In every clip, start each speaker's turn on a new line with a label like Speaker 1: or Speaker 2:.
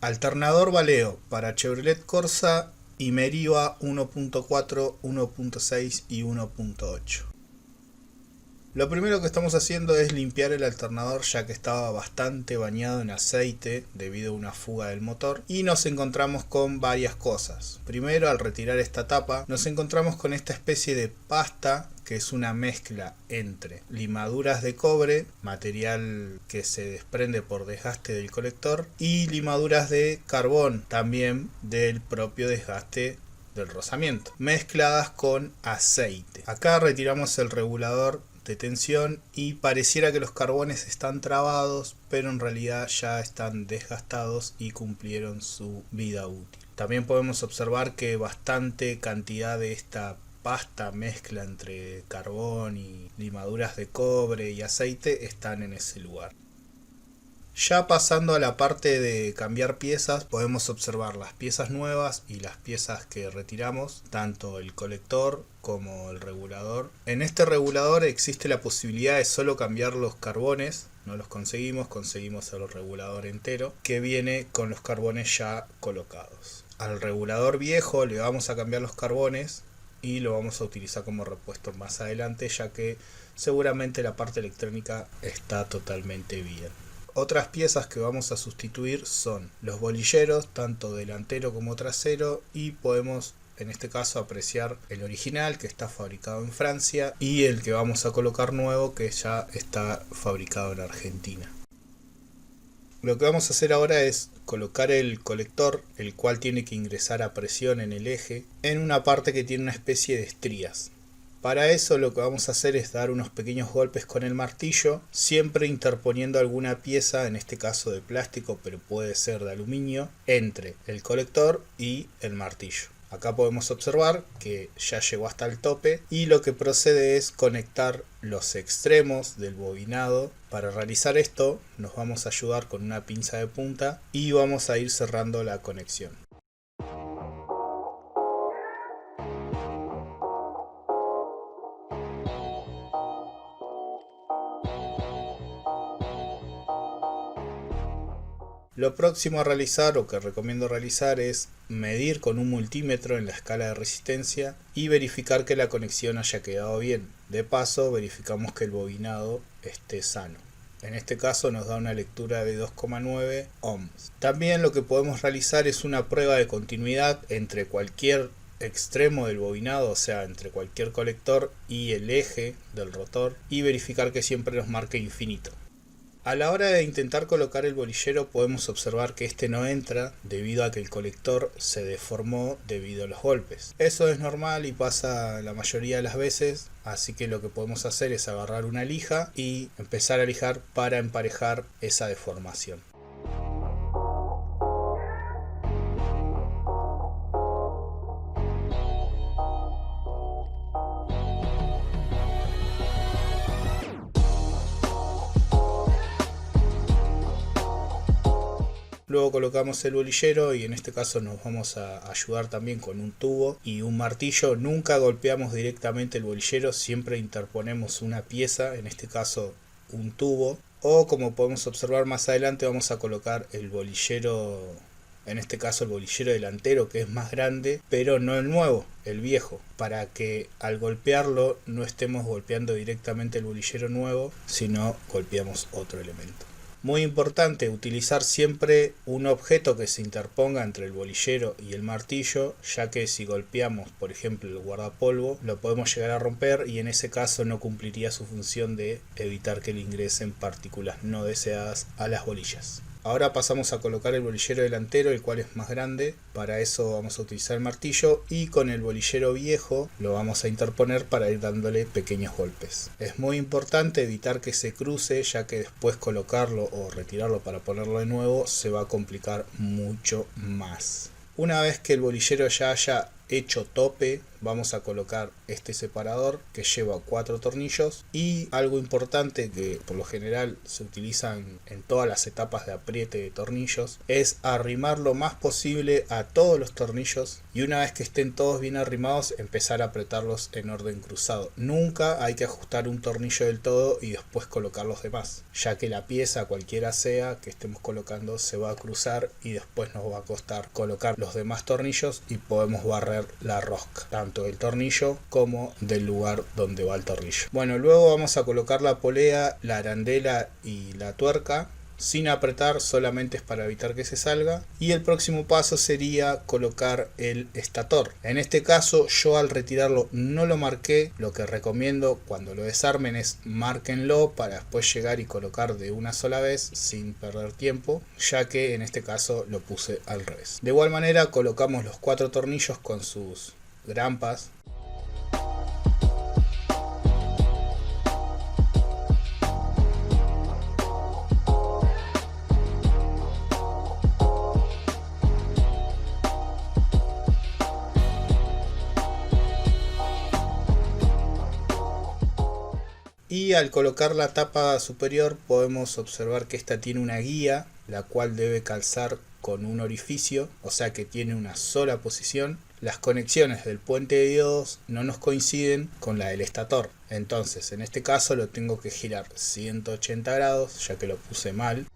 Speaker 1: Alternador Valeo para Chevrolet Corsa y Meriva 1.4, 1.6 y 1.8. Lo primero que estamos haciendo es limpiar el alternador, ya que estaba bastante bañado en aceite debido a una fuga del motor, y nos encontramos con varias cosas. Primero, al retirar esta tapa, nos encontramos con esta especie de pasta que es una mezcla entre limaduras de cobre, material que se desprende por desgaste del colector, y limaduras de carbón, también del propio desgaste del rozamiento, mezcladas con aceite. Acá retiramos el regulador de tensión y pareciera que los carbones están trabados, pero en realidad ya están desgastados y cumplieron su vida útil. También podemos observar que bastante cantidad de esta pasta mezcla entre carbón y limaduras de cobre y aceite están en ese lugar. Ya pasando a la parte de cambiar piezas, podemos observar las piezas nuevas y las piezas que retiramos, tanto el colector como el regulador. En este regulador existe la posibilidad de solo cambiar los carbones, no los conseguimos el regulador entero, que viene con los carbones ya colocados. Al regulador viejo le vamos a cambiar los carbones y lo vamos a utilizar como repuesto más adelante, ya que seguramente la parte electrónica está totalmente bien. Otras piezas que vamos a sustituir son los bolilleros, tanto delantero como trasero, y podemos en este caso apreciar el original, que está fabricado en Francia, y el que vamos a colocar nuevo, que ya está fabricado en Argentina. Lo que vamos a hacer ahora es colocar el colector, el cual tiene que ingresar a presión en el eje, en una parte que tiene una especie de estrías. Para eso lo que vamos a hacer es dar unos pequeños golpes con el martillo, siempre interponiendo alguna pieza, en este caso de plástico, pero puede ser de aluminio, entre el colector y el martillo. Acá podemos observar que ya llegó hasta el tope y lo que procede es conectar los extremos del bobinado. Para realizar esto nos vamos a ayudar con una pinza de punta y vamos a ir cerrando la conexión. Lo próximo a realizar, o que recomiendo realizar, es medir con un multímetro en la escala de resistencia y verificar que la conexión haya quedado bien. De paso, verificamos que el bobinado esté sano. En este caso nos da una lectura de 2,9 ohms. También lo que podemos realizar es una prueba de continuidad entre cualquier extremo del bobinado, o sea, entre cualquier colector y el eje del rotor, y verificar que siempre nos marque infinito. A la hora de intentar colocar el bolillero podemos observar que este no entra debido a que el colector se deformó debido a los golpes. Eso es normal y pasa la mayoría de las veces, así que lo que podemos hacer es agarrar una lija y empezar a lijar para emparejar esa deformación. Luego colocamos el bolillero y en este caso nos vamos a ayudar también con un tubo y un martillo. Nunca golpeamos directamente el bolillero, siempre interponemos una pieza, en este caso un tubo. O como podemos observar más adelante vamos a colocar el bolillero, en este caso el bolillero delantero, que es más grande, pero no el nuevo, el viejo, para que al golpearlo no estemos golpeando directamente el bolillero nuevo, sino golpeamos otro elemento. Muy importante utilizar siempre un objeto que se interponga entre el bolillero y el martillo, ya que si golpeamos por ejemplo el guardapolvo lo podemos llegar a romper y en ese caso no cumpliría su función de evitar que le ingresen partículas no deseadas a las bolillas. Ahora pasamos a colocar el bolillero delantero, el cual es más grande. Para eso vamos a utilizar el martillo y con el bolillero viejo lo vamos a interponer para ir dándole pequeños golpes. Es muy importante evitar que se cruce, ya que después colocarlo o retirarlo para ponerlo de nuevo se va a complicar mucho más. Una vez que el bolillero ya haya hecho tope, vamos a colocar este separador que lleva 4 tornillos, y algo importante que por lo general se utiliza en todas las etapas de apriete de tornillos es arrimar lo más posible a todos los tornillos, y una vez que estén todos bien arrimados empezar a apretarlos en orden cruzado. Nunca hay que ajustar un tornillo del todo y después colocar los demás, ya que la pieza, cualquiera sea que estemos colocando, se va a cruzar y después nos va a costar colocar los demás tornillos y podemos barrer la rosca, tanto del tornillo como del lugar donde va el tornillo. Bueno, luego vamos a colocar la polea, la arandela y la tuerca sin apretar, solamente es para evitar que se salga, y el próximo paso sería colocar el estator. En este caso yo al retirarlo no lo marqué. Lo que recomiendo cuando lo desarmen es márquenlo para después llegar y colocar de una sola vez sin perder tiempo, ya que en este caso lo puse al revés. De igual manera colocamos los 4 tornillos con sus grampas. Y al colocar la tapa superior podemos observar que esta tiene una guía, la cual debe calzar con un orificio, o sea que tiene una sola posición. Las conexiones del puente de diodos no nos coinciden con la del estator, entonces en este caso lo tengo que girar 180 grados, ya que lo puse mal.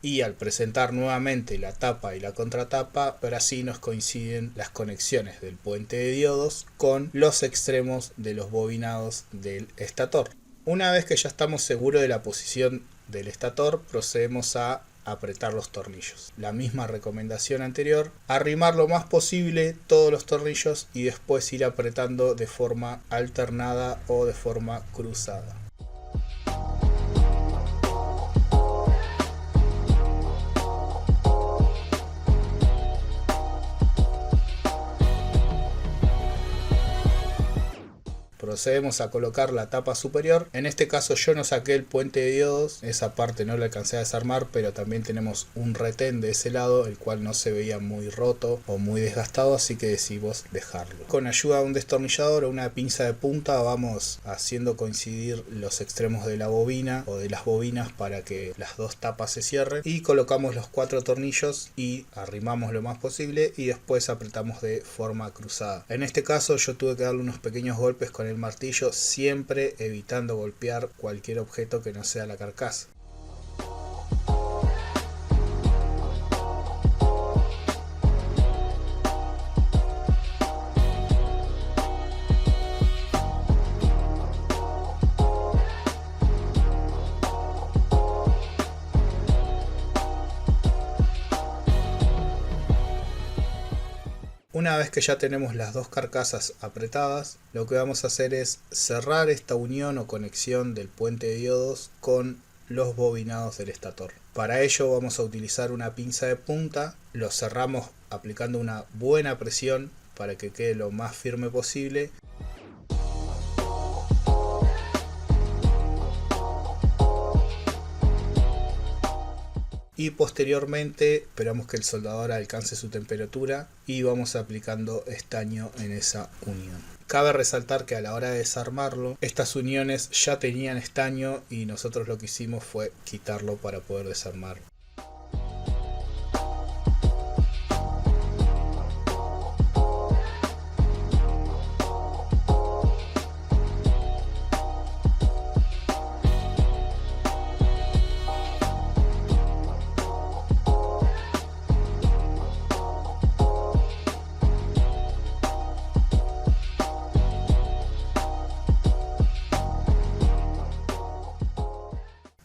Speaker 1: Y al presentar nuevamente la tapa y la contratapa, ahora sí nos coinciden las conexiones del puente de diodos con los extremos de los bobinados del estator. Una vez que ya estamos seguros de la posición del estator, procedemos a apretar los tornillos. La misma recomendación anterior, arrimar lo más posible todos los tornillos y después ir apretando de forma alternada o de forma cruzada. Procedemos a colocar la tapa superior. En este caso yo no saqué el puente de diodos, esa parte no la alcancé a desarmar, pero también tenemos un retén de ese lado, el cual no se veía muy roto o muy desgastado, así que decidimos dejarlo. Con ayuda de un destornillador o una pinza de punta vamos haciendo coincidir los extremos de la bobina o de las bobinas para que las dos tapas se cierren, y colocamos los 4 tornillos y arrimamos lo más posible y después apretamos de forma cruzada. En este caso yo tuve que darle unos pequeños golpes con el martillo, siempre evitando golpear cualquier objeto que no sea la carcasa. Una vez que ya tenemos las dos carcasas apretadas, lo que vamos a hacer es cerrar esta unión o conexión del puente de diodos con los bobinados del estator. Para ello vamos a utilizar una pinza de punta, lo cerramos aplicando una buena presión para que quede lo más firme posible. Y posteriormente esperamos que el soldador alcance su temperatura y vamos aplicando estaño en esa unión. Cabe resaltar que a la hora de desarmarlo, estas uniones ya tenían estaño y nosotros lo que hicimos fue quitarlo para poder desarmarlo.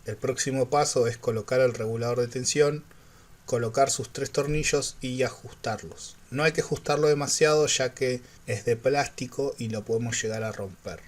Speaker 1: El próximo paso es colocar el regulador de tensión, colocar sus 3 tornillos y ajustarlos. No hay que ajustarlo demasiado ya que es de plástico y lo podemos llegar a romper.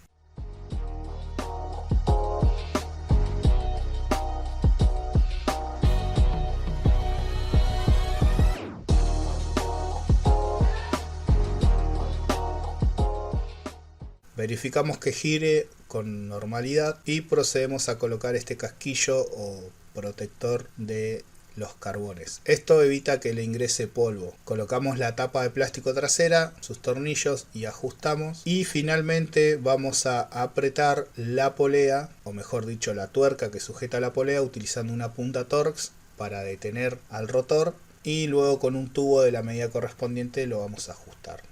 Speaker 1: Verificamos que gire con normalidad y procedemos a colocar este casquillo o protector de los carbones. Esto evita que le ingrese polvo. Colocamos la tapa de plástico trasera, sus tornillos y ajustamos. Y finalmente vamos a apretar la polea, o mejor dicho la tuerca que sujeta la polea, utilizando una punta Torx para detener al rotor. Y luego con un tubo de la medida correspondiente lo vamos a ajustar.